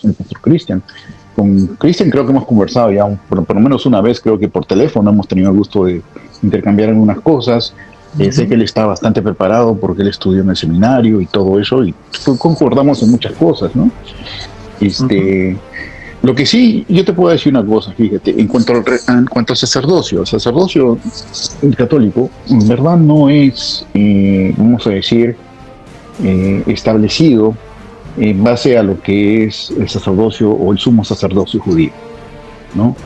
el pastor Cristian. Con Cristian creo que hemos conversado ya por lo menos una vez, creo que por teléfono hemos tenido el gusto de intercambiar algunas cosas. Sé que él está bastante preparado porque él estudió en el seminario y todo eso, y concordamos en muchas cosas, ¿no? Lo que sí, yo te puedo decir una cosa, fíjate, en cuanto al sacerdocio, el sacerdocio católico, en verdad no es, vamos a decir, establecido en base a lo que es el sacerdocio o el sumo sacerdocio judío, ¿no?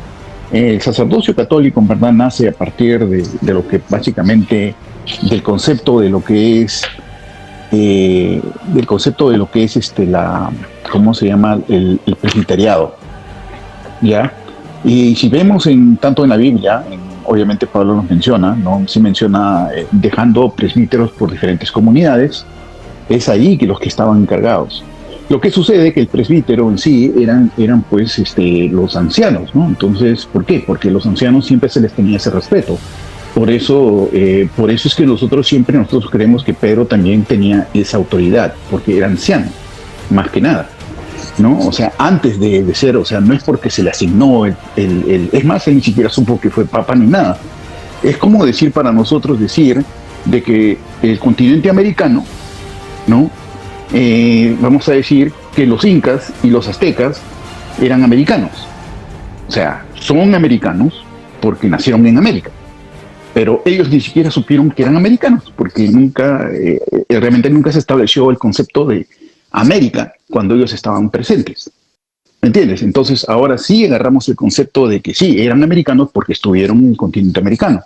El sacerdocio católico en verdad nace a partir de lo que básicamente, del concepto de lo que es, ¿cómo se llama? El presbiteriado, ¿ya? Y si vemos tanto en la Biblia, obviamente Pablo nos menciona, ¿no? Sí menciona dejando presbíteros por diferentes comunidades, es ahí que los que estaban encargados. Lo que sucede es que el presbítero en sí eran pues los ancianos, ¿no? Entonces, ¿por qué? Porque los ancianos siempre se les tenía ese respeto. Por eso es que nosotros creemos que Pedro también tenía esa autoridad, porque era anciano, más que nada, ¿no? O sea, antes de ser, o sea, no es porque se le asignó es más, él ni siquiera supo que fue papa ni nada. Es como decir para nosotros de que el continente americano, ¿no? Vamos a decir que los incas y los aztecas eran americanos. O sea, son americanos porque nacieron en América. Pero ellos ni siquiera supieron que eran americanos, porque realmente nunca se estableció el concepto de América cuando ellos estaban presentes. ¿Me entiendes? Entonces ahora sí agarramos el concepto de que sí, eran americanos porque estuvieron en el continente americano.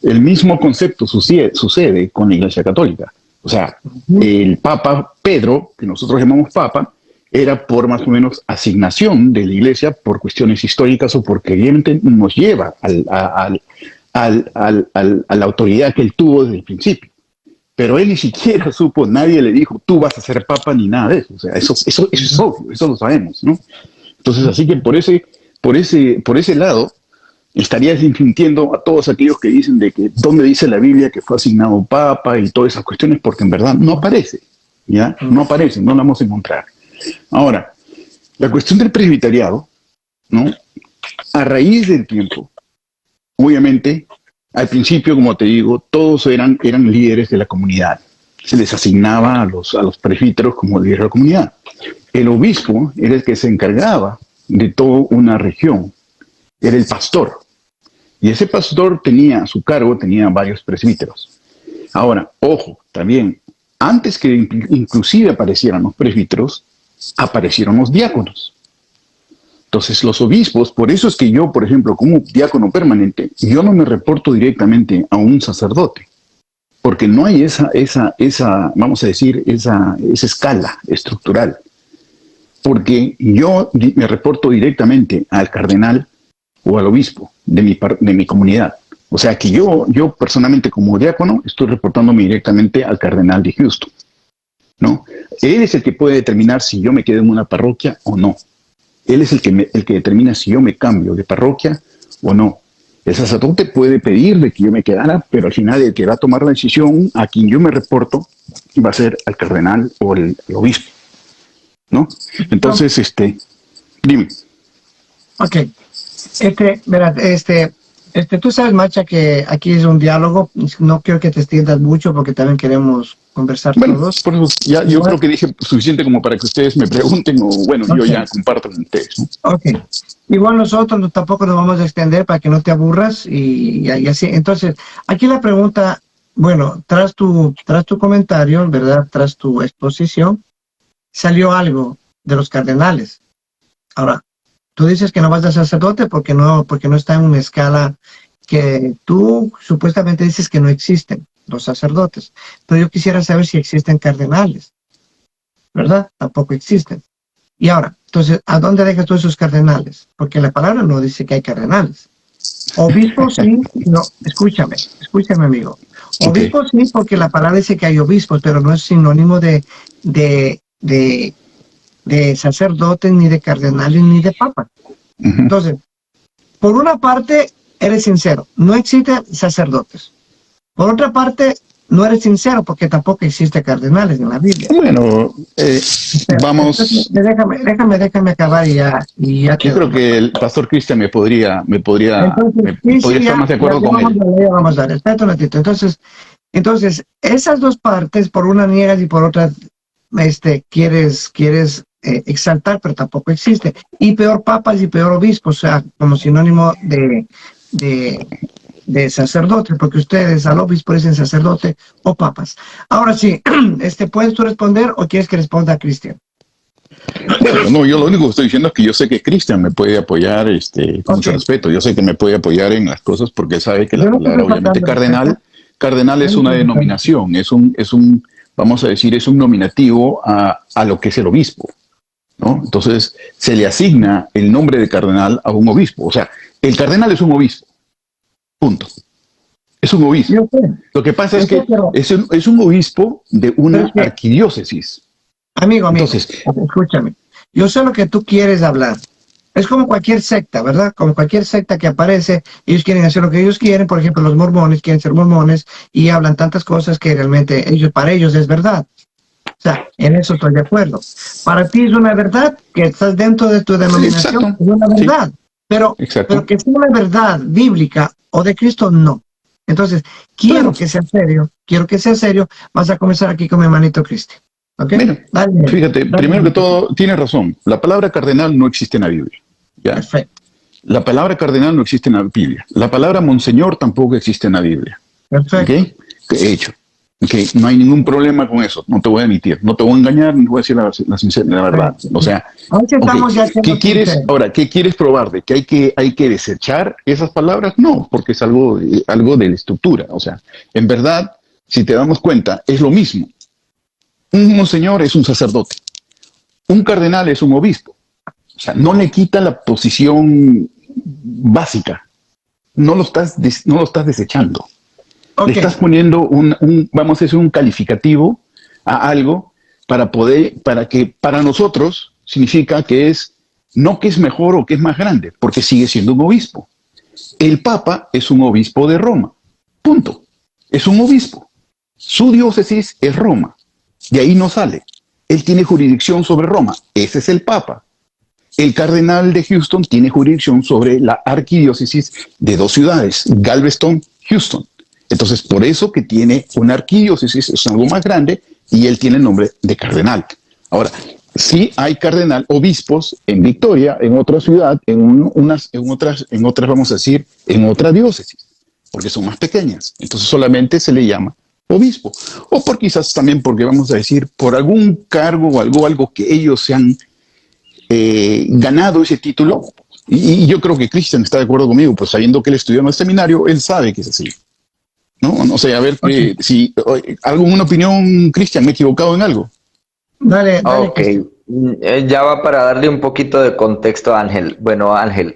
El mismo concepto sucede con la Iglesia Católica. O sea, el Papa Pedro, que nosotros llamamos Papa, era por más o menos asignación de la Iglesia por cuestiones históricas o porque evidentemente nos lleva a la autoridad que él tuvo desde el principio. Pero él ni siquiera supo, nadie le dijo, tú vas a ser papa ni nada de eso. O sea, eso es obvio, eso lo sabemos, ¿no? Entonces, así que por ese lado, estarías mintiendo a todos aquellos que dicen de que dónde dice la Biblia que fue asignado papa y todas esas cuestiones, porque en verdad no aparece, ¿ya? No aparece, no la vamos a encontrar. Ahora, la cuestión del presbiteriado, ¿no? A raíz del tiempo, obviamente, al principio, como te digo, todos eran líderes de la comunidad. Se les asignaba a los presbíteros como líderes de la comunidad. El obispo era el que se encargaba de toda una región. Era el pastor. Y ese pastor tenía a su cargo, tenía varios presbíteros. Ahora, ojo, también, antes que inclusive aparecieran los presbíteros, aparecieron los diáconos. Entonces, los obispos, por eso es que yo, por ejemplo, como diácono permanente, yo no me reporto directamente a un sacerdote, porque no hay esa vamos a decir, esa escala estructural. Porque yo me reporto directamente al cardenal o al obispo de mi comunidad. O sea que yo personalmente como diácono estoy reportándome directamente al cardenal de Houston, ¿no? Él es el que puede determinar si yo me quedo en una parroquia o no. Él es el que determina si yo me cambio de parroquia o no. El sacerdote puede pedir de que yo me quedara, pero al final el que va a tomar la decisión a quien yo me reporto va a ser al cardenal o el obispo, ¿no? Entonces, dime. Ok. Verás, tú sabes, Macha, que aquí es un diálogo. No quiero que te extiendas mucho porque también queremos conversar todos. Por eso ya, yo creo que dije suficiente como para que ustedes me pregunten o, bueno, okay, yo ya comparto con ustedes, ¿no? Ok. Igual nosotros tampoco nos vamos a extender para que no te aburras y así. Entonces, aquí la pregunta, bueno, tras tu comentario, ¿verdad? Tras tu exposición, salió algo de los cardenales. Ahora, tú dices que no vas a sacerdote porque no está en una escala que tú supuestamente dices que no existen los sacerdotes. Pero yo quisiera saber si existen cardenales, ¿verdad? Tampoco existen. Y ahora, entonces, ¿a dónde dejas tú esos cardenales? Porque la palabra no dice que hay cardenales. Obispos sí, no, escúchame amigo. Obispos sí, porque la palabra dice que hay obispos, pero no es sinónimo de sacerdotes, ni de cardenales, ni de papa. Entonces, por una parte, eres sincero, no existen sacerdotes. Por otra parte, no eres sincero porque tampoco existe cardenales en la Biblia. Bueno, vamos. Entonces, déjame acabar y ya Yo creo que el pastor Cristian me podría estar más de acuerdo con él. Vamos a ver, espérate un ratito. Entonces, esas dos partes, por una niegas y por otra quieres exaltar, pero tampoco existe. Y peor papas y peor obispos, o sea, como sinónimo de sacerdote, porque ustedes al obispo dicen sacerdote o papas. Ahora sí, ¿puedes tú responder o quieres que responda a Cristian? Bueno, no, yo lo único que estoy diciendo es que yo sé que Cristian me puede apoyar, con mucho respeto. Yo sé que me puede apoyar en las cosas porque sabe que la palabra, obviamente, cardenal es una denominación, vamos a decir, es un nominativo a lo que es el obispo, ¿no? Entonces, se le asigna el nombre de cardenal a un obispo. O sea, el cardenal es un obispo. Punto. Es un obispo. Lo que pasa es que es un obispo de una arquidiócesis. Amigo, entonces, escúchame. Yo sé lo que tú quieres hablar. Es como cualquier secta, ¿verdad? Como cualquier secta que aparece, ellos quieren hacer lo que ellos quieren. Por ejemplo, los mormones quieren ser mormones y hablan tantas cosas que realmente para ellos es verdad. O sea, en eso estoy de acuerdo. Para ti es una verdad que estás dentro de tu denominación, es una verdad. Sí. Pero que sea una verdad bíblica o de Cristo, no. Entonces, quiero que sea serio, vas a comenzar aquí con mi hermanito Cristian. ¿Okay? Mira, fíjate, primero que todo, tienes razón. La palabra cardenal no existe en la Biblia. ¿Ya? Perfecto. La palabra cardenal no existe en la Biblia. La palabra monseñor tampoco existe en la Biblia. Perfecto. ¿Okay? Hecho. Okay. No hay ningún problema con eso. No te voy a admitir. No te voy a engañar, ni voy a decir la verdad. O sea, ¿qué quieres? Ahora, ¿qué quieres probar? ¿De que hay que desechar esas palabras? No, porque es algo de la estructura. O sea, en verdad, si te damos cuenta, es lo mismo. Un monseñor es un sacerdote. Un cardenal es un obispo. O sea, no le quita la posición básica. No lo estás desechando. Okay. Le estás poniendo vamos a decir, un calificativo a algo para que para nosotros significa que no que es mejor o que es más grande, porque sigue siendo un obispo. El Papa es un obispo de Roma. Punto. Es un obispo. Su diócesis es Roma. De ahí no sale. Él tiene jurisdicción sobre Roma. Ese es el Papa. El cardenal de Houston tiene jurisdicción sobre la arquidiócesis de 2 ciudades, Galveston, Houston. Entonces, por eso que tiene una arquidiócesis, es algo más grande, y él tiene el nombre de cardenal. Ahora, sí hay obispos en Victoria, en otra ciudad, en otras, vamos a decir, en otra diócesis, porque son más pequeñas. Entonces, solamente se le llama obispo, o quizás también porque vamos a decir por algún cargo o algo que ellos se han ganado ese título, y yo creo que Cristian está de acuerdo conmigo, pues sabiendo que él estudió en el seminario, él sabe que es así. No sé, a ver, si alguna opinión, Cristian, ¿me he equivocado en algo? Dale. Ok, ya va para darle un poquito de contexto a Ángel. Bueno, Ángel,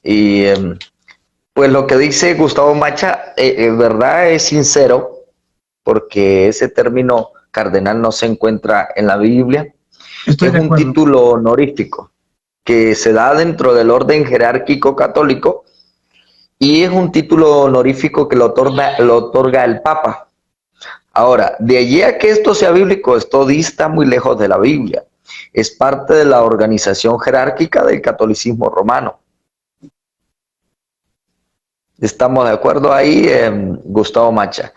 pues lo que dice Gustavo Macha, verdad es sincero, porque ese término cardenal no se encuentra en la Biblia. Es un título honorífico que se da dentro del orden jerárquico católico y es un título honorífico que lo otorga el Papa. Ahora, de allí a que esto sea bíblico, esto dista muy lejos de la Biblia. Es parte de la organización jerárquica del catolicismo romano. ¿Estamos de acuerdo ahí, Gustavo Macha?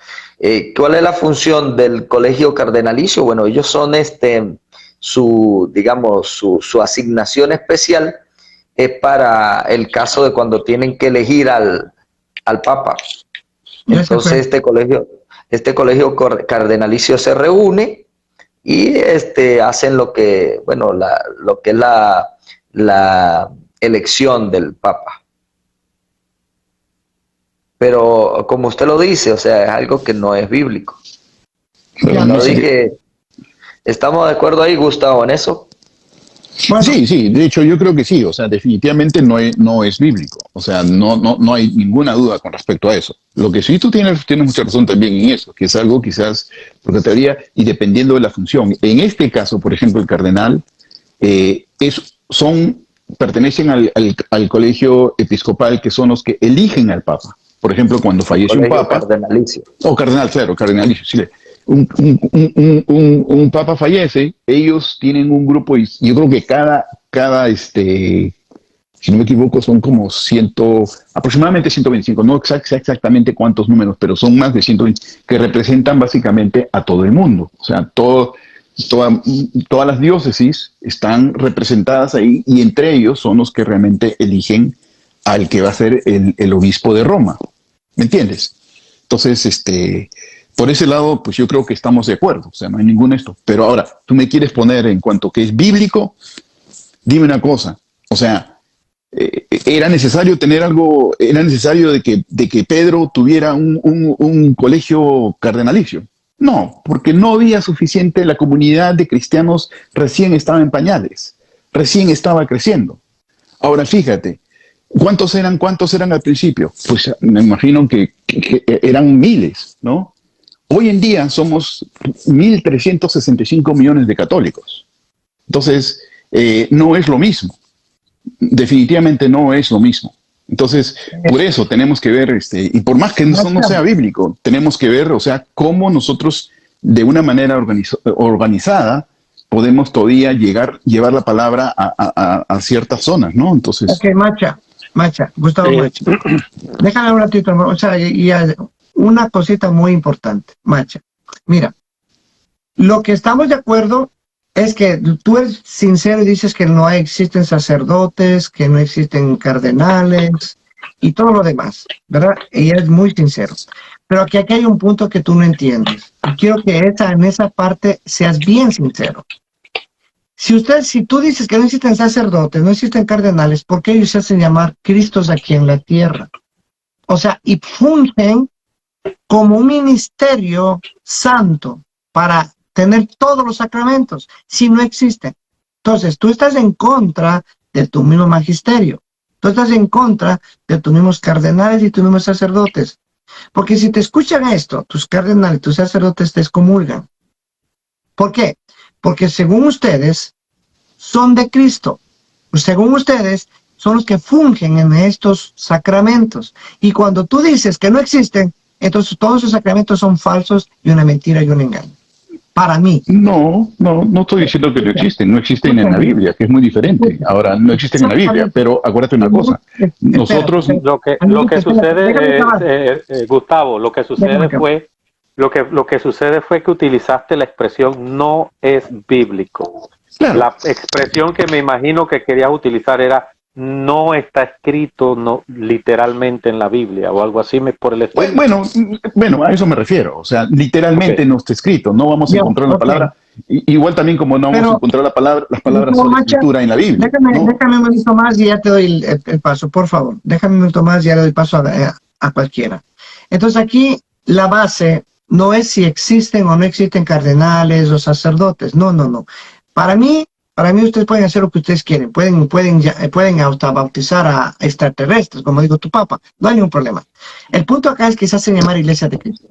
¿Cuál es la función del colegio cardenalicio? Bueno, ellos son su asignación especial es para el caso de cuando tienen que elegir al Papa. Entonces este colegio cardenalicio se reúne y hacen lo que es la elección del Papa. Pero como usted lo dice, o sea, es algo que no es bíblico. No dije, ¿estamos de acuerdo ahí, Gustavo, en eso? Bueno, sí, de hecho yo creo que sí, o sea, definitivamente no es bíblico, o sea, no hay ninguna duda con respecto a eso. Lo que sí tú tienes mucha razón también en eso, que es algo quizás, porque teoría, y dependiendo de la función. En este caso, por ejemplo, el cardenal, pertenecen al colegio episcopal, que son los que eligen al Papa. Por ejemplo, cuando fallece un papa, cardenalicio. o cardenal, claro, cardenalicio, sí, un papa fallece, ellos tienen un grupo y yo creo que si no me equivoco, son como aproximadamente 125, no exactamente cuántos números, pero son más de 120 que representan básicamente a todo el mundo. O sea, todas las diócesis están representadas ahí y entre ellos son los que realmente eligen al que va a ser el obispo de Roma. ¿Me entiendes? Entonces, por ese lado, pues yo creo que estamos de acuerdo. O sea, no hay ningún esto. Pero ahora, tú me quieres poner en cuanto que es bíblico, dime una cosa. O sea, era necesario tener algo, era necesario de que Pedro tuviera un colegio cardenalicio. No, porque no había suficiente, la comunidad de cristianos recién estaba en pañales, recién estaba creciendo. Ahora fíjate, ¿cuántos eran al principio? Pues me imagino que eran miles, ¿no? Hoy en día somos 1.365 millones de católicos. Entonces, no es lo mismo. Definitivamente no es lo mismo. Entonces, por eso tenemos que ver, y por más que eso no sea bíblico, tenemos que ver, o sea, cómo nosotros de una manera organizada podemos todavía llevar la palabra a ciertas zonas, ¿no? Entonces. Ok, Macha, Gustavo Macha. Déjame un ratito, o sea, y una cosita muy importante, Macha. Mira, lo que estamos de acuerdo es que tú eres sincero y dices que no existen sacerdotes, que no existen cardenales y todo lo demás, ¿verdad? Y eres muy sincero. Pero aquí hay un punto que tú no entiendes. Y quiero que en esa parte seas bien sincero. Si tú dices que no existen sacerdotes, no existen cardenales, ¿por qué ellos se hacen llamar Cristos aquí en la tierra? O sea, y fungen como un ministerio santo para tener todos los sacramentos, si no existen. Entonces, tú estás en contra de tu mismo magisterio. Tú estás en contra de tus mismos cardenales y tus mismos sacerdotes. Porque si te escuchan esto, tus cardenales, tus sacerdotes te excomulgan. ¿Por qué? Porque según ustedes, son de Cristo. Según ustedes, son los que fungen en estos sacramentos. Y cuando tú dices que no existen, entonces todos esos sacramentos son falsos y una mentira y un engaño. Para mí. No estoy diciendo que no existen en la Biblia, que es muy diferente. Ahora, no existen en la Biblia, pero acuérdate una cosa. Nosotros... Lo que sucede, Gustavo, lo que sucede fue que utilizaste la expresión no es bíblico. Claro. La expresión que me imagino que querías utilizar era no está escrito literalmente en la Biblia o algo así por el estilo. Bueno, a eso me refiero. O sea, literalmente no está escrito. No vamos a encontrar la palabra. Igual también como no vamos a encontrar las palabras sobre escritura en la Biblia. Déjame un minuto más y ya te doy el paso, por favor. Déjame un minuto más y ya le doy paso a cualquiera. Entonces aquí la base no es si existen o no existen cardenales o sacerdotes. No. Para mí ustedes pueden hacer lo que ustedes quieren, pueden autobautizar a extraterrestres, como digo tu papa, no hay ningún problema. El punto acá es que se hacen llamar Iglesia de Cristo.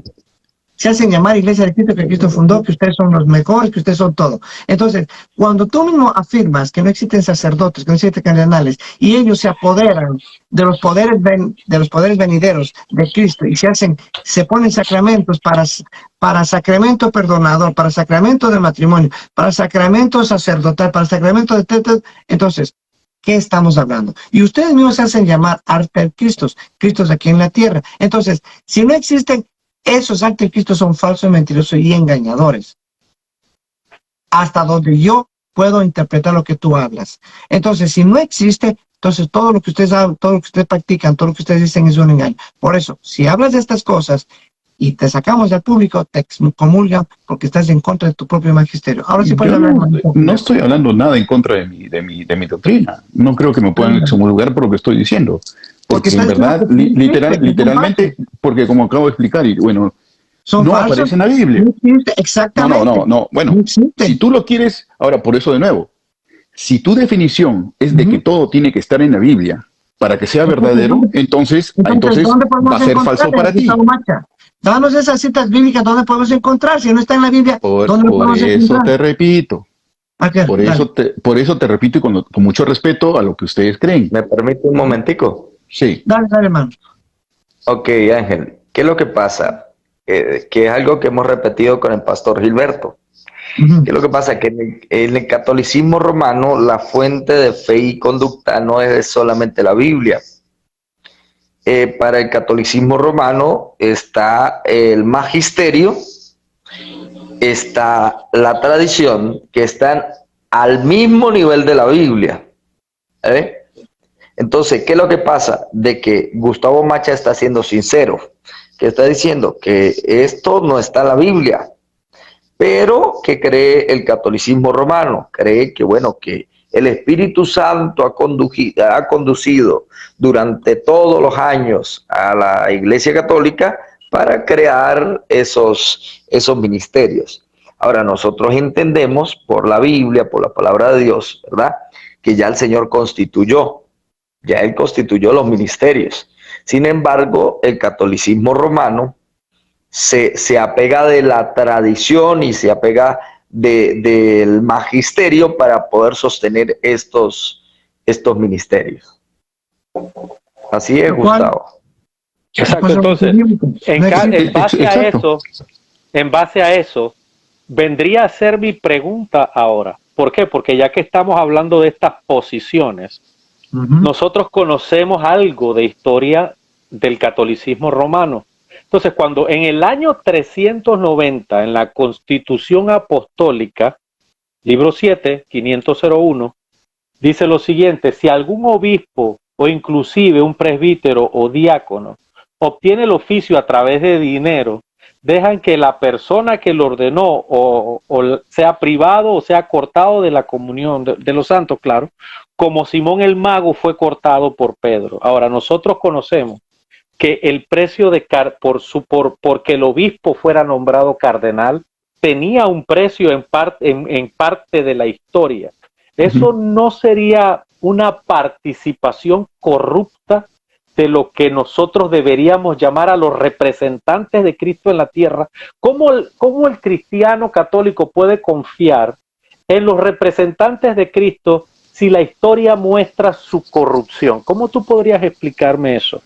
Se hacen llamar Iglesia de Cristo, que Cristo fundó, que ustedes son los mejores, que ustedes son todo. Entonces, cuando tú mismo afirmas que no existen sacerdotes, que no existen cardenales, y ellos se apoderan de los poderes venideros de Cristo y se ponen sacramentos para sacramento perdonador, para sacramento de matrimonio, para sacramento sacerdotal, para sacramento de... Entonces, ¿qué estamos hablando? Y ustedes mismos se hacen llamar arcicristos, Cristos aquí en la tierra. Entonces, si no existen, esos arcicristos son falsos, mentirosos y engañadores. Hasta donde yo puedo interpretar lo que tú hablas. Entonces, si no existe, entonces todo lo que ustedes hablan, todo lo que ustedes practican, todo lo que ustedes dicen es un engaño. Por eso, si hablas de estas cosas y te sacamos del público, te excomulgan porque estás en contra de tu propio magisterio. Ahora sí puedes hablar. No estoy hablando nada en contra de mi doctrina. No creo que me puedan excomulgar por lo que estoy diciendo. Porque en verdad, literalmente, porque como acabo de explicar, y bueno, no aparece en la Biblia. Exactamente. No. Bueno, si tú lo quieres, ahora por eso de nuevo, si tu definición es de que todo tiene que estar en la Biblia para que sea verdadero, entonces va a ser falso para ti. Danos esas citas bíblicas, ¿dónde podemos encontrar? Si no está en la Biblia, ¿dónde lo podemos encontrar? Por eso te repito. Por eso te repito y con mucho respeto a lo que ustedes creen. ¿Me permite un momentico? Sí. Dale, hermano. Ok, Ángel, ¿qué es lo que pasa? Que es algo que hemos repetido con el pastor Gilberto. ¿Qué es lo que pasa? Que en el catolicismo romano la fuente de fe y conducta no es solamente la Biblia. Para el catolicismo romano está el magisterio, está la tradición, que están al mismo nivel de la Biblia. Entonces, ¿qué es lo que pasa? De que Gustavo Macha está siendo sincero, que está diciendo que esto no está en la Biblia, pero que cree el catolicismo romano, cree que, bueno, que el Espíritu Santo ha conducido durante todos los años a la Iglesia Católica para crear esos ministerios. Ahora, nosotros entendemos por la Biblia, por la palabra de Dios, ¿verdad?, que ya el Señor constituyó. Ya él constituyó los ministerios. Sin embargo, el catolicismo romano se apega de la tradición y se apega del magisterio para poder sostener estos ministerios. Así es, Gustavo. Exacto. Entonces, en base a eso, vendría a ser mi pregunta ahora. ¿Por qué? Porque ya que estamos hablando de estas posiciones, nosotros conocemos algo de historia del catolicismo romano. Entonces, cuando en el año 390, en la Constitución Apostólica, libro 7, 501, dice lo siguiente: si algún obispo o inclusive un presbítero o diácono obtiene el oficio a través de dinero, dejan que la persona que lo ordenó o sea privado o sea cortado de la comunión de los santos, claro, como Simón el Mago fue cortado por Pedro. Ahora, nosotros conocemos que el precio de porque el obispo fuera nombrado cardenal tenía un precio en parte de la historia. ¿Eso no sería una participación corrupta de lo que nosotros deberíamos llamar a los representantes de Cristo en la tierra? ¿Cómo el cristiano católico puede confiar en los representantes de Cristo si la historia muestra su corrupción? ¿Cómo tú podrías explicarme eso?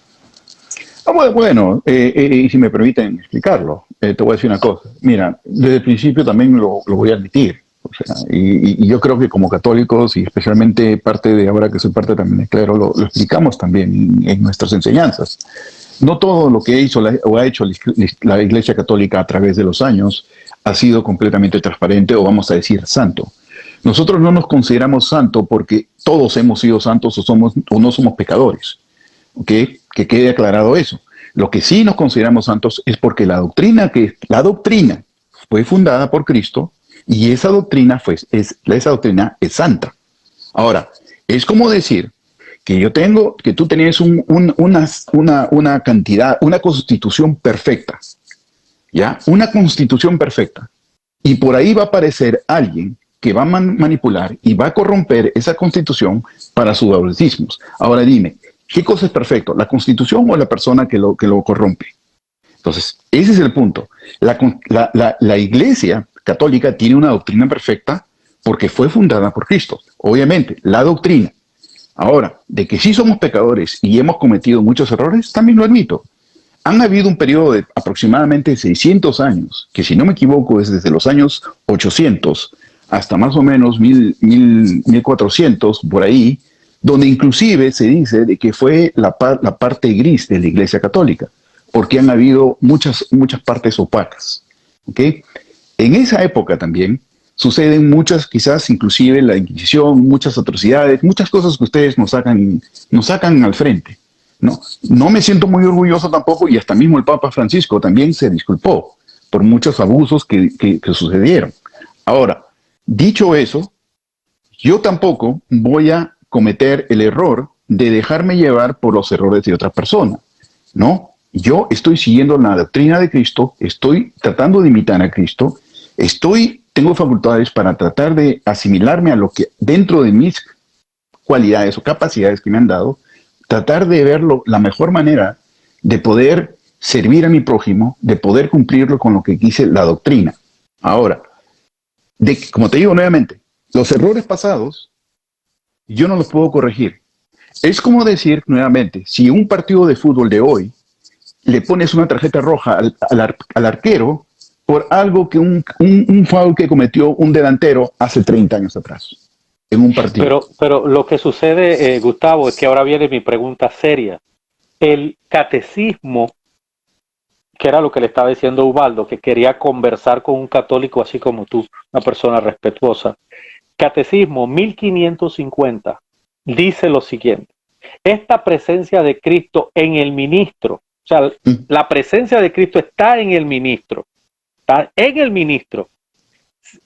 Bueno, si me permiten explicarlo, te voy a decir una cosa. Mira, desde el principio también lo voy a admitir. O sea, y yo creo que como católicos, y especialmente parte de ahora que soy parte también del clero, lo explicamos también en nuestras enseñanzas. No todo lo que ha hecho la Iglesia Católica a través de los años ha sido completamente transparente, o vamos a decir santo. Nosotros no nos consideramos santos porque todos hemos sido santos o no somos pecadores. ¿Okay? Que quede aclarado eso. Lo que sí nos consideramos santos es porque la doctrina fue fundada por Cristo, y esa doctrina es santa. Ahora, es como decir que tú tenías una constitución perfecta, ¿ya? Una constitución perfecta. Y por ahí va a aparecer alguien que va a manipular y va a corromper esa constitución para sus favoritismos. Ahora dime, ¿qué cosa es perfecto? ¿La constitución o la persona que lo corrompe? Entonces, ese es el punto. La Iglesia Católica tiene una doctrina perfecta porque fue fundada por Cristo. Obviamente, la doctrina. Ahora, de que sí somos pecadores y hemos cometido muchos errores, también lo admito. Han habido un periodo de aproximadamente 600 años, que si no me equivoco es desde los años 800 hasta más o menos 1400, por ahí, donde inclusive se dice de que fue la parte gris de la Iglesia Católica, porque han habido muchas partes opacas. ¿Okay? En esa época también suceden muchas, quizás inclusive la Inquisición, muchas atrocidades, muchas cosas que ustedes nos sacan al frente. No me siento muy orgulloso tampoco, y hasta mismo el Papa Francisco también se disculpó por muchos abusos que sucedieron. Ahora, dicho eso, yo tampoco voy a cometer el error de dejarme llevar por los errores de otra persona, ¿no? Yo estoy siguiendo la doctrina de Cristo, estoy tratando de imitar a Cristo, tengo facultades para tratar de asimilarme a lo que dentro de mis cualidades o capacidades que me han dado, tratar de verlo la mejor manera de poder servir a mi prójimo, de poder cumplirlo con lo que dice la doctrina. Ahora, como te digo nuevamente, los errores pasados yo no los puedo corregir. Es como decir nuevamente, si un partido de fútbol de hoy le pones una tarjeta roja al arquero por algo que un foul que cometió un delantero hace 30 años atrás, en un partido. Pero lo que sucede, Gustavo, es que ahora viene mi pregunta seria. El catecismo, que era lo que le estaba diciendo Ubaldo, que quería conversar con un católico así como tú, una persona respetuosa. Catecismo 1550 dice lo siguiente: esta presencia de Cristo en el ministro, o sea, la presencia de Cristo está en el ministro, está en el ministro,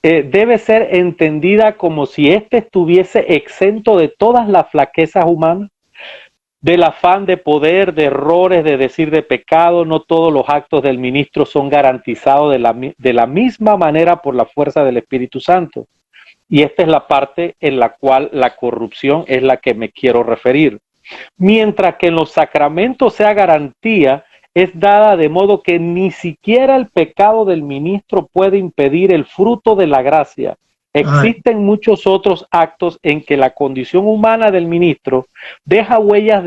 debe ser entendida como si éste estuviese exento de todas las flaquezas humanas, del afán de poder, de errores, de decir, de pecado. No todos los actos del ministro son garantizados de la misma manera por la fuerza del Espíritu Santo. Y esta es la parte en la cual la corrupción es la que me quiero referir. Mientras que en los sacramentos sea garantía, es dada de modo que ni siquiera el pecado del ministro puede impedir el fruto de la gracia. Existen muchos otros actos en que la condición humana del ministro deja huellas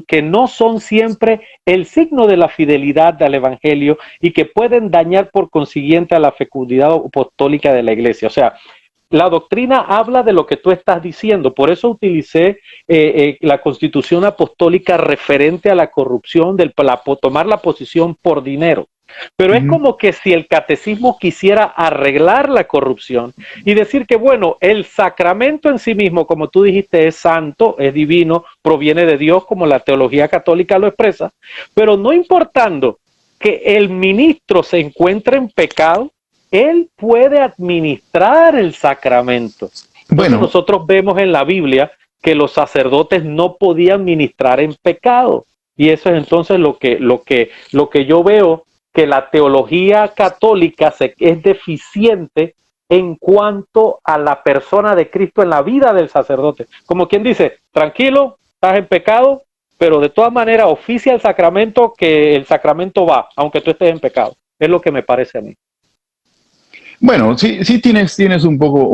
que no son siempre el signo de la fidelidad al Evangelio y que pueden dañar por consiguiente a la fecundidad apostólica de la Iglesia. O sea, la doctrina habla de lo que tú estás diciendo. Por eso utilicé la Constitución Apostólica referente a la corrupción, tomar la posición por dinero. Pero es como que si el catecismo quisiera arreglar la corrupción y decir que, bueno, el sacramento en sí mismo, como tú dijiste, es santo, es divino, proviene de Dios, como la teología católica lo expresa, pero no importando que el ministro se encuentre en pecado, él puede administrar el sacramento. Bueno, nosotros vemos en la Biblia que los sacerdotes no podían ministrar en pecado, y eso es entonces lo que yo veo, que la teología católica es deficiente en cuanto a la persona de Cristo en la vida del sacerdote. Como quien dice, tranquilo, estás en pecado, pero de todas maneras oficia el sacramento, que el sacramento va, aunque tú estés en pecado. Es lo que me parece a mí. Bueno, sí tienes un poco,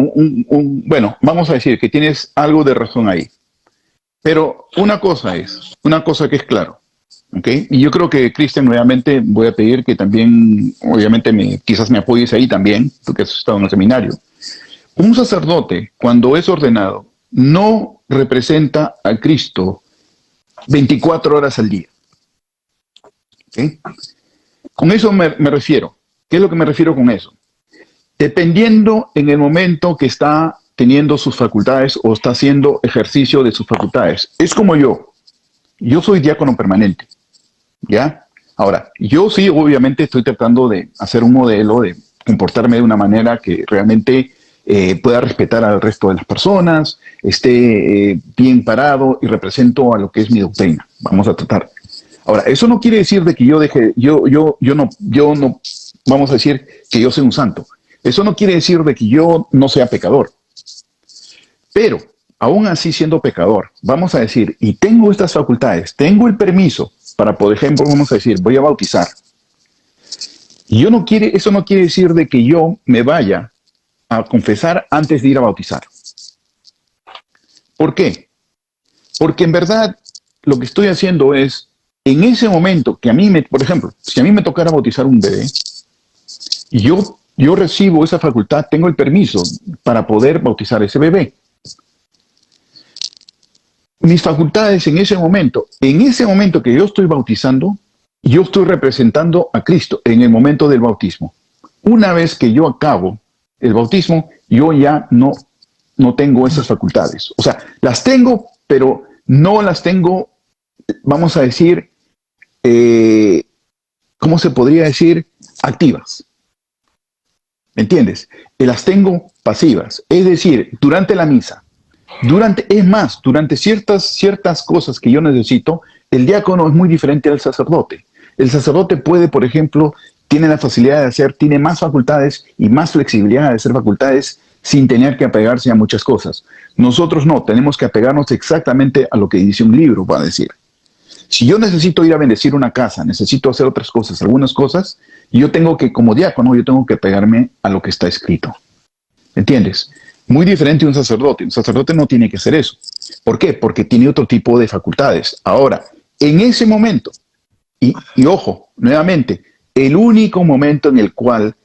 bueno, vamos a decir que tienes algo de razón ahí. Pero una cosa que es claro. Okay. Y yo creo que, Cristian, nuevamente voy a pedir que también, obviamente, quizás me apoyes ahí también, porque has estado en el seminario. Un sacerdote, cuando es ordenado, no representa a Cristo 24 horas al día. ¿Okay? Con eso me refiero. ¿Qué es lo que me refiero con eso? Dependiendo en el momento que está teniendo sus facultades o está haciendo ejercicio de sus facultades. Es como yo. Yo soy diácono permanente. ¿Ya? Ahora, yo sí, obviamente, estoy tratando de hacer un modelo, de comportarme de una manera que realmente pueda respetar al resto de las personas, esté bien parado y represento a lo que es mi doctrina. Vamos a tratar. Ahora, eso no quiere decir de que yo no, vamos a decir que yo soy un santo. Eso no quiere decir de que yo no sea pecador. Pero, aún así siendo pecador, vamos a decir, y tengo estas facultades, tengo el permiso para, por ejemplo, vamos a decir, voy a bautizar. Y eso no quiere decir de que yo me vaya a confesar antes de ir a bautizar. ¿Por qué? Porque en verdad lo que estoy haciendo es, en ese momento que por ejemplo, si a mí me tocara bautizar un bebé, y yo recibo esa facultad, tengo el permiso para poder bautizar a ese bebé. Mis facultades en ese momento que yo estoy bautizando, yo estoy representando a Cristo en el momento del bautismo. Una vez que yo acabo el bautismo, yo ya no tengo esas facultades. O sea, las tengo, pero no las tengo, vamos a decir, ¿cómo se podría decir? Activas. ¿Me entiendes? Las tengo pasivas. Es decir, durante la misa. Durante ciertas cosas que yo necesito, el diácono es muy diferente al sacerdote. El sacerdote puede, por ejemplo, tiene la facilidad tiene más facultades y más flexibilidad de hacer facultades sin tener que apegarse a muchas cosas. Nosotros no, tenemos que apegarnos exactamente a lo que dice un libro, va a decir. Si yo necesito ir a bendecir una casa, necesito hacer otras cosas, algunas cosas, yo tengo que, como diácono, yo tengo que pegarme a lo que está escrito. ¿Entiendes? Muy diferente a un sacerdote. Un sacerdote no tiene que hacer eso. ¿Por qué? Porque tiene otro tipo de facultades. Ahora, en ese momento Y ojo, nuevamente, el único momento en el cual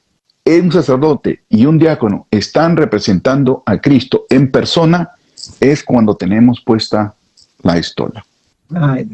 un sacerdote y un diácono están representando a Cristo en persona es cuando tenemos puesta la estola. Ay,